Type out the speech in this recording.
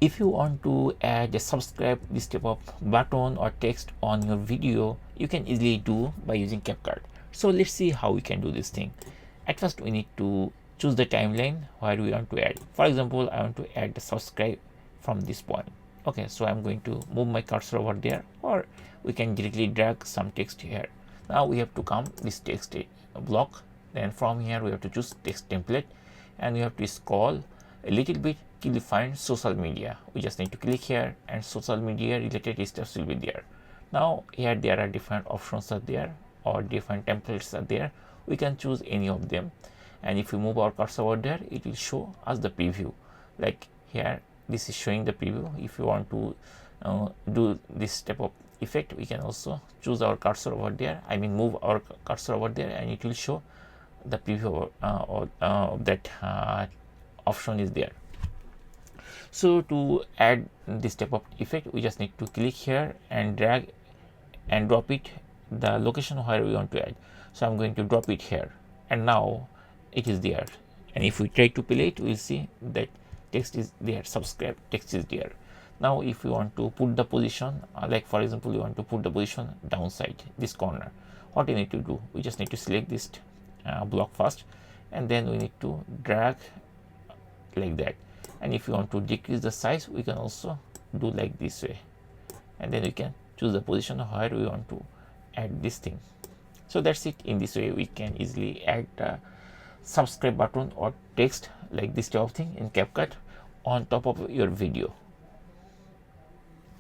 If you want to add a subscribe this type of button or text on your video, you can easily do by using CapCut. So let's see how we can do this thing. At first we need to choose the timeline where we want to add. For example, I want to add the subscribe from this point. Okay, so I'm going to move my cursor over there, or we can directly drag some text here. Now we have to come this text block, then from here we have to choose text template, and we have to scroll a little bit till you find social media. We just need to click here and social media related steps will be there. Now here there are different options are there, or different templates are there. We can choose any of them, and if we move our cursor over there, it will show us the preview. Like here, this is showing the preview. If you want to do this type of effect, we can also choose our cursor over there, I mean move our cursor over there, and it will show the preview of that option is there. So to add this type of effect, we just need to click here and drag and drop it the location where we want to add. So I'm going to drop it here, and now it is there. And if we try to play it, we'll see that text is there, subscribe text is there. Now if you want to put the position, like for example you want to put the position downside this corner, what you need to do, we just need to select this block first, and then we need to drag like that. And if you want to decrease the size, we can also do like this way, and then we can choose the position where we want to add this thing. So that's it. In this way we can easily add the subscribe button or text like this type of thing in CapCut on top of your video.